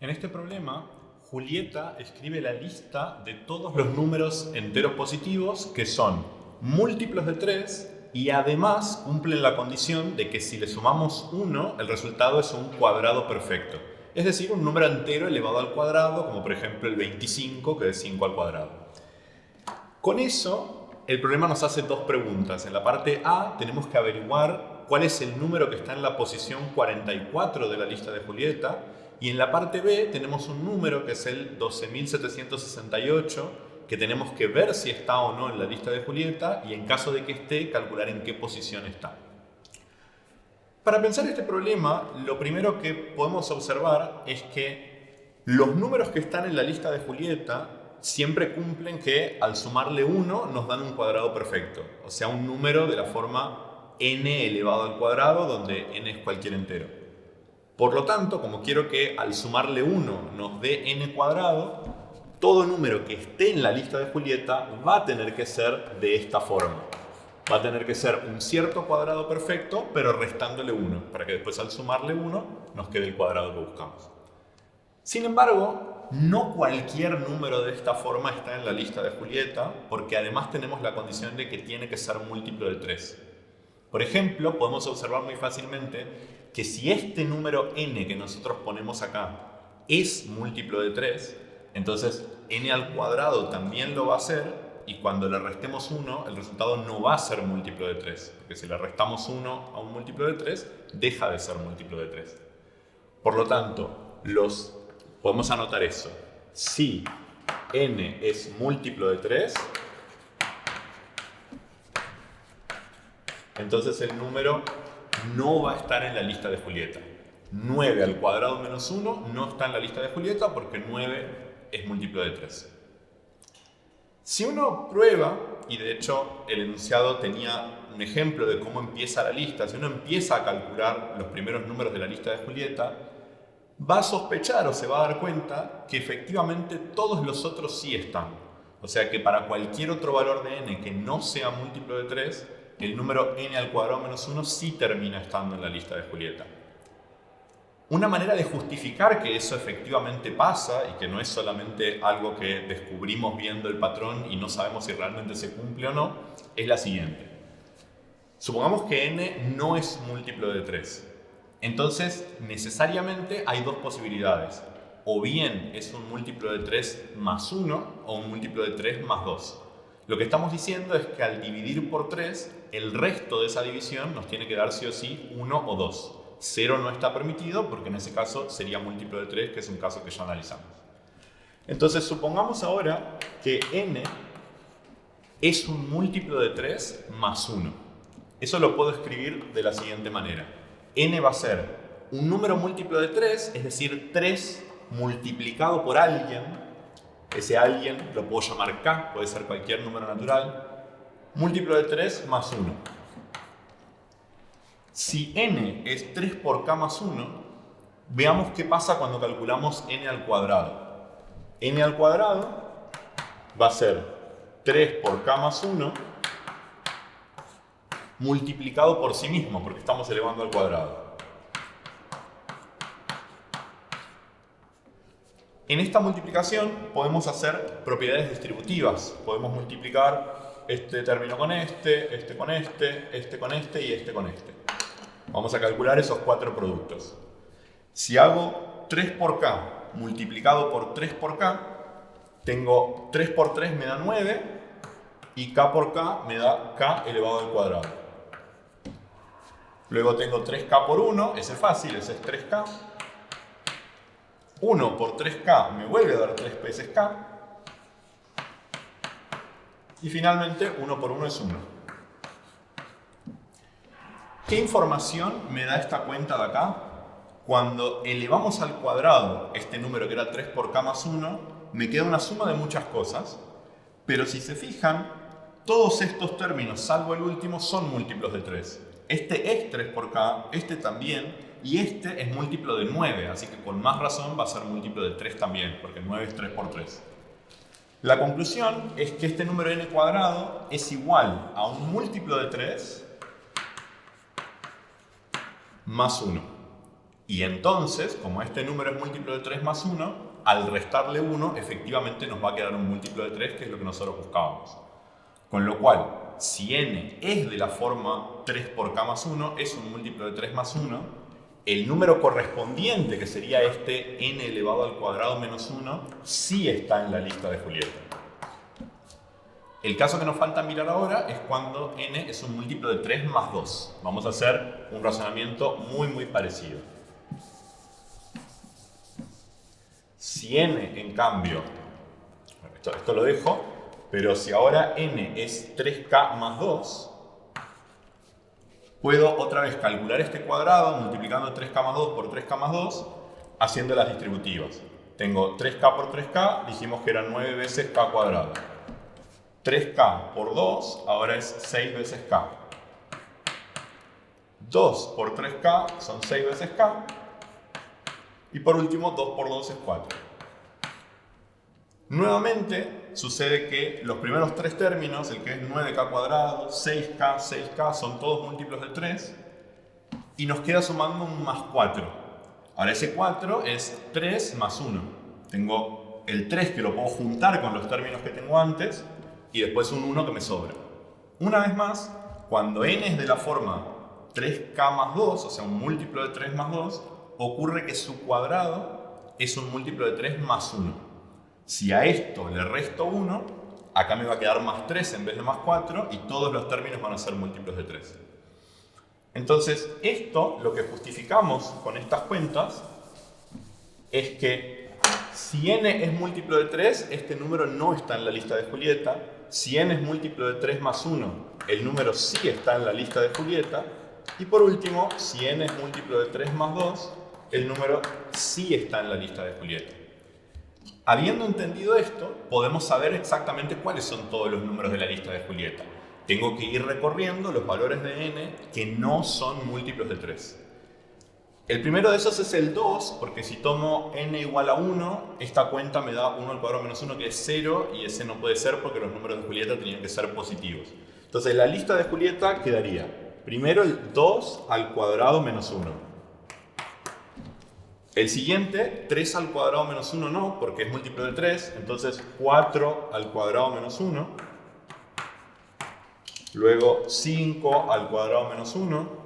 En este problema, Julieta escribe la lista de todos los números enteros positivos que son múltiplos de 3 y además cumplen la condición de que si le sumamos 1, el resultado es un cuadrado perfecto. Es decir, un número entero elevado al cuadrado, como por ejemplo el 25, que es 5 al cuadrado. Con eso, el problema nos hace dos preguntas. En la parte A tenemos que averiguar cuál es el número que está en la posición 44 de la lista de Julieta. Y en la parte B tenemos un número que es el 12.768, que tenemos que ver si está o no en la lista de Julieta y en caso de que esté, calcular en qué posición está. Para pensar este problema, lo primero que podemos observar es que los números que están en la lista de Julieta siempre cumplen que al sumarle 1 nos dan un cuadrado perfecto, o sea, un número de la forma n elevado al cuadrado, donde n es cualquier entero. Por lo tanto, como quiero que al sumarle 1 nos dé n cuadrado, todo número que esté en la lista de Julieta va a tener que ser de esta forma. Va a tener que ser un cierto cuadrado perfecto, pero restándole 1, para que después al sumarle 1 nos quede el cuadrado que buscamos. Sin embargo, no cualquier número de esta forma está en la lista de Julieta, porque además tenemos la condición de que tiene que ser múltiplo de 3. Por ejemplo, podemos observar muy fácilmente que si este número n que nosotros ponemos acá es múltiplo de 3, entonces n al cuadrado también lo va a ser, y cuando le restemos 1, el resultado no va a ser múltiplo de 3, porque si le restamos 1 a un múltiplo de 3, deja de ser múltiplo de 3. Por lo tanto, podemos anotar eso. Si n es múltiplo de 3, entonces el número no va a estar en la lista de Julieta. 9 al cuadrado menos 1 no está en la lista de Julieta porque 9 es múltiplo de 3. Si uno prueba, y de hecho el enunciado tenía un ejemplo de cómo empieza la lista, si uno empieza a calcular los primeros números de la lista de Julieta, va a sospechar o se va a dar cuenta que efectivamente todos los otros sí están. O sea que para cualquier otro valor de n que no sea múltiplo de 3, el número n al cuadrado menos 1 sí termina estando en la lista de Julieta. Una manera de justificar que eso efectivamente pasa y que no es solamente algo que descubrimos viendo el patrón y no sabemos si realmente se cumple o no, es la siguiente. Supongamos que n no es múltiplo de 3. Entonces, necesariamente hay dos posibilidades. O bien es un múltiplo de 3 más 1 o un múltiplo de 3 más 2. Lo que estamos diciendo es que al dividir por 3, el resto de esa división nos tiene que dar sí o sí 1 o 2. 0 no está permitido porque en ese caso sería múltiplo de 3, que es un caso que ya analizamos. Entonces, supongamos ahora que n es un múltiplo de 3 más 1. Eso lo puedo escribir de la siguiente manera. N va a ser un número múltiplo de 3, es decir, 3 multiplicado por alguien. Ese alguien lo puedo llamar k, puede ser cualquier número natural. Múltiplo de 3 más 1. Si n es 3 por k más 1, veamos qué pasa cuando calculamos n al cuadrado. N al cuadrado va a ser 3 por k más 1 multiplicado por sí mismo, porque estamos elevando al cuadrado. En esta multiplicación podemos hacer propiedades distributivas. Podemos multiplicar este término con este con este con este y este con este. Vamos a calcular esos 4 productos. Si hago 3 por k multiplicado por 3 por k, tengo 3 por 3 me da 9 y k por k me da k elevado al cuadrado. Luego tengo 3k por 1, ese es fácil, ese es 3k. 1 por 3k me vuelve a dar 3 veces k. Y finalmente 1 por 1 es 1. ¿Qué información me da esta cuenta de acá? Cuando elevamos al cuadrado este número que era 3 por k más 1, me queda una suma de muchas cosas. Pero si se fijan, todos estos términos, salvo el último, son múltiplos de 3. Este es 3 por k, este también, y este es múltiplo de 9, así que con más razón va a ser múltiplo de 3 también, porque 9 es 3 por 3. La conclusión es que este número n cuadrado es igual a un múltiplo de 3 más 1. Y entonces, como este número es múltiplo de 3 más 1, al restarle 1, efectivamente nos va a quedar un múltiplo de 3, que es lo que nosotros buscábamos. Con lo cual, si n es de la forma 3 por k más 1, es un múltiplo de 3 más 1, el número correspondiente, que sería este n elevado al cuadrado menos 1, sí está en la lista de Julieta. El caso que nos falta mirar ahora es cuando n es un múltiplo de 3 más 2. Vamos a hacer un razonamiento muy parecido. Si n, en cambio, esto lo dejo, pero si ahora n es 3k más 2, puedo otra vez calcular este cuadrado multiplicando 3k más 2 por 3k más 2, haciendo las distributivas. Tengo 3k por 3k, dijimos que era 9 veces k cuadrado. 3k por 2, ahora es 6 veces k. 2 por 3k son 6 veces k. Y por último, 2 por 2 es 4. Nuevamente, sucede que los primeros tres términos, el que es 9k cuadrado, 6k, 6k, son todos múltiplos de 3. Y nos queda sumando un más 4. Ahora ese 4 es 3 más 1. Tengo el 3 que lo puedo juntar con los términos que tengo antes. Y después un 1 que me sobra. Una vez más, cuando n es de la forma 3k más 2, o sea, un múltiplo de 3 más 2, ocurre que su cuadrado es un múltiplo de 3 más 1. Si a esto le resto 1, acá me va a quedar más 3 en vez de más 4, y todos los términos van a ser múltiplos de 3. Entonces, esto, lo que justificamos con estas cuentas, es que si n es múltiplo de 3, este número no está en la lista de Julieta. Si n es múltiplo de 3 más 1, el número sí está en la lista de Julieta. Y por último, si n es múltiplo de 3 más 2, el número sí está en la lista de Julieta. Habiendo entendido esto, podemos saber exactamente cuáles son todos los números de la lista de Julieta. Tengo que ir recorriendo los valores de n que no son múltiplos de 3. El primero de esos es el 2, porque si tomo n igual a 1, esta cuenta me da 1 al cuadrado menos 1, que es 0, y ese no puede ser porque los números de Julieta tenían que ser positivos. Entonces la lista de Julieta quedaría primero el 2 al cuadrado menos 1. El siguiente, 3 al cuadrado menos 1 no, porque es múltiplo de 3, entonces 4 al cuadrado menos 1. Luego 5 al cuadrado menos 1.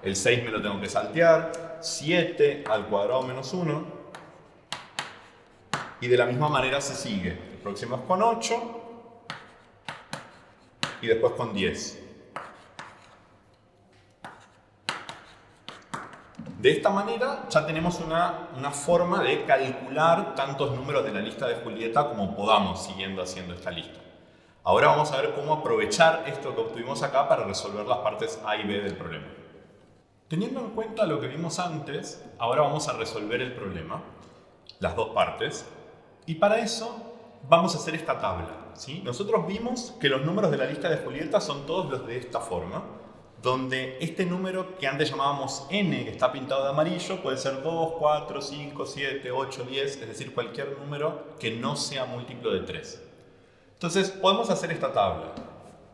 El 6 me lo tengo que saltear. 7 al cuadrado menos 1. Y de la misma manera se sigue. El próximo es con 8. Y después con 10. De esta manera ya tenemos una forma de calcular tantos números de la lista de Julieta como podamos siguiendo haciendo esta lista. Ahora vamos a ver cómo aprovechar esto que obtuvimos acá para resolver las partes A y B del problema. Teniendo en cuenta lo que vimos antes, ahora vamos a resolver el problema, las dos partes, y para eso vamos a hacer esta tabla, ¿sí? Nosotros vimos que los números de la lista de Julieta son todos los de esta forma, donde este número que antes llamábamos n, que está pintado de amarillo, puede ser 2, 4, 5, 7, 8, 10, es decir, cualquier número que no sea múltiplo de 3. Entonces, podemos hacer esta tabla.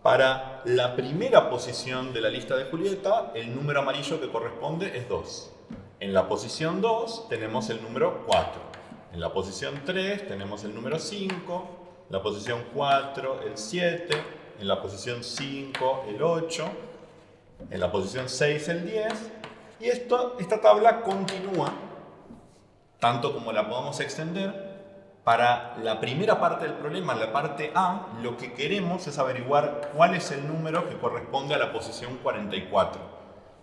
Para la primera posición de la lista de Julieta, el número amarillo que corresponde es 2. En la posición 2 tenemos el número 4. En la posición 3 tenemos el número 5. En la posición 4 el 7. En la posición 5 el 8. En la posición 6 el 10. Y esta tabla continúa, tanto como la podamos extender. Para la primera parte del problema, la parte A, lo que queremos es averiguar cuál es el número que corresponde a la posición 44.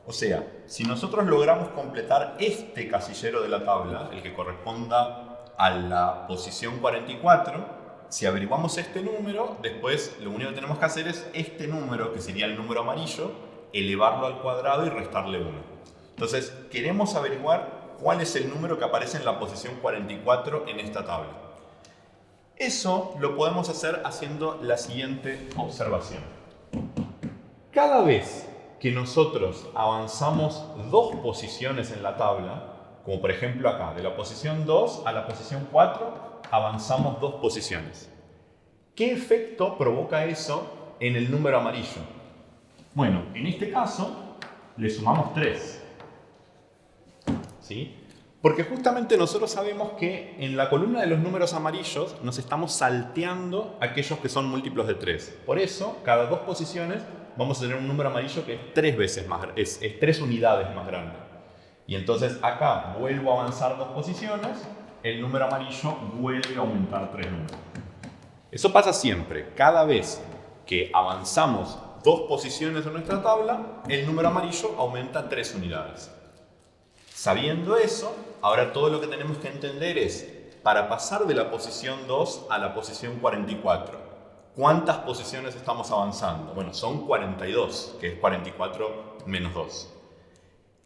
O sea, si nosotros logramos completar este casillero de la tabla, el que corresponda a la posición 44, si averiguamos este número, después lo único que tenemos que hacer es este número, que sería el número amarillo, elevarlo al cuadrado y restarle 1. Entonces, queremos averiguar cuál es el número que aparece en la posición 44 en esta tabla. Eso lo podemos hacer haciendo la siguiente observación. Cada vez que nosotros avanzamos 2 posiciones en la tabla, como por ejemplo acá, de la posición 2 a la posición 4, avanzamos 2 posiciones. ¿Qué efecto provoca eso en el número amarillo? Bueno, en este caso le sumamos 3. ¿sí? Porque justamente nosotros sabemos que en la columna de los números amarillos nos estamos salteando aquellos que son múltiplos de 3. Por eso, cada 2 posiciones vamos a tener un número amarillo que es 3 veces más, es 3 unidades más grande. Y entonces acá vuelvo a avanzar 2 posiciones, el número amarillo vuelve a aumentar 3 números. Eso pasa siempre. Cada vez que avanzamos 2 posiciones en nuestra tabla, el número amarillo aumenta 3 unidades. Sabiendo eso, ahora todo lo que tenemos que entender es, para pasar de la posición 2 a la posición 44, ¿cuántas posiciones estamos avanzando? Bueno, son 42, que es 44 menos 2.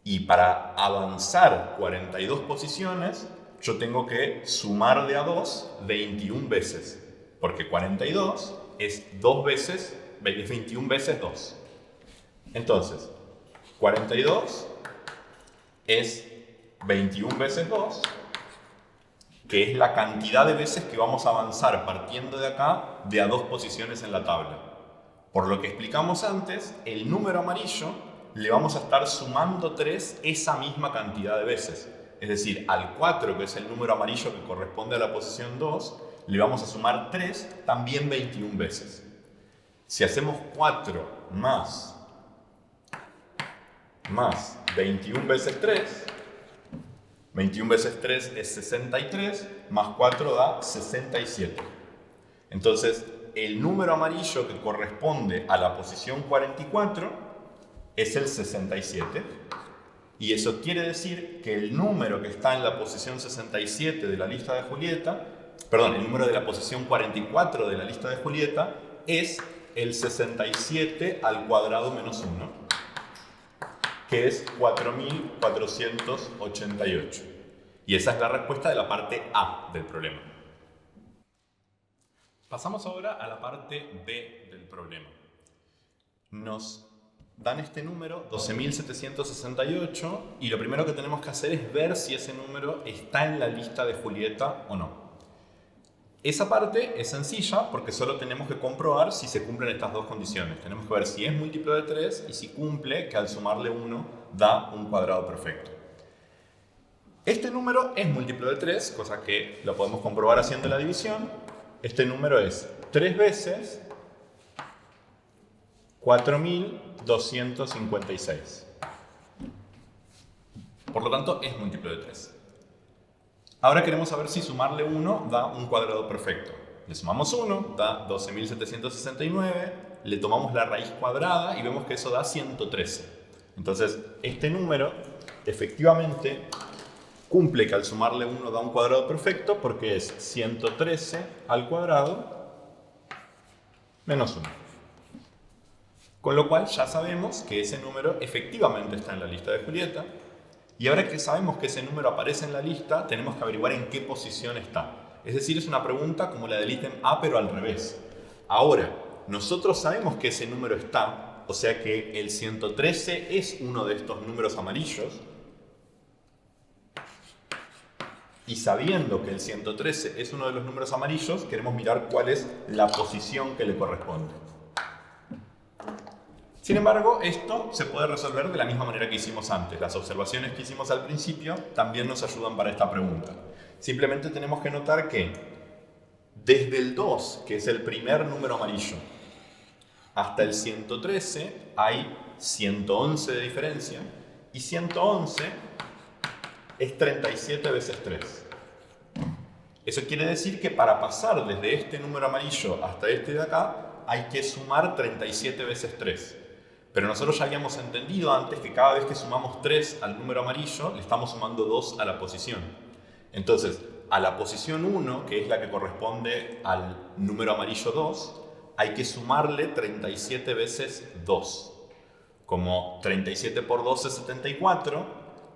Y para avanzar 42 posiciones, yo tengo que sumar de a 2 21 veces. Porque 42 es 21 veces 2. Entonces, 42 es 21 veces 2, que es la cantidad de veces que vamos a avanzar partiendo de acá de a 2 posiciones en la tabla. Por lo que explicamos antes, el número amarillo le vamos a estar sumando 3 esa misma cantidad de veces. Es decir, al 4, que es el número amarillo que corresponde a la posición 2, le vamos a sumar 3 también 21 veces. Si hacemos 4 más 21 veces 3, 21 veces 3 es 63, más 4 da 67. Entonces, el número amarillo que corresponde a la posición 44 es el 67. Y eso quiere decir que el número que está en la posición 67 de la lista de Julieta, perdón, el número de la posición 44 de la lista de Julieta es el 67 al cuadrado menos 1, que es 4488. Y esa es la respuesta de la parte A del problema. Pasamos ahora a la parte B del problema. Nos dan este número, 12.768, y lo primero que tenemos que hacer es ver si ese número está en la lista de Julieta o no. Esa parte es sencilla porque solo tenemos que comprobar si se cumplen estas dos condiciones. Tenemos que ver si es múltiplo de 3 y si cumple que al sumarle 1 da un cuadrado perfecto. Este número es múltiplo de 3, cosa que lo podemos comprobar haciendo la división. Este número es 3 veces 4.256. Por lo tanto, es múltiplo de 3. Ahora queremos saber si sumarle 1 da un cuadrado perfecto. Le sumamos 1, da 12.769, le tomamos la raíz cuadrada y vemos que eso da 113. Entonces, este número efectivamente cumple que al sumarle 1 da un cuadrado perfecto porque es 113 al cuadrado menos 1. Con lo cual ya sabemos que ese número efectivamente está en la lista de Julieta. Y ahora que sabemos que ese número aparece en la lista, tenemos que averiguar en qué posición está. Es decir, es una pregunta como la del ítem A, pero al revés. Ahora, nosotros sabemos que ese número está, o sea que el 113 es uno de estos números amarillos. Y sabiendo que el 113 es uno de los números amarillos, queremos mirar cuál es la posición que le corresponde. Sin embargo, esto se puede resolver de la misma manera que hicimos antes. Las observaciones que hicimos al principio también nos ayudan para esta pregunta. Simplemente tenemos que notar que desde el 2, que es el primer número amarillo, hasta el 113 hay 111 de diferencia, y 111 es 37 veces 3. Eso quiere decir que para pasar desde este número amarillo hasta este de acá, hay que sumar 37 veces 3. Pero nosotros ya habíamos entendido antes que cada vez que sumamos 3 al número amarillo, le estamos sumando 2 a la posición. Entonces, a la posición 1, que es la que corresponde al número amarillo 2, hay que sumarle 37 veces 2. Como 37 por 2 es 74,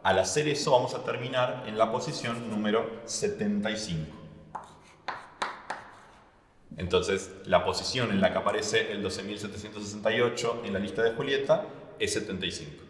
al hacer eso vamos a terminar en la posición número 75. Entonces, la posición en la que aparece el 12.768 en la lista de Julieta es 75.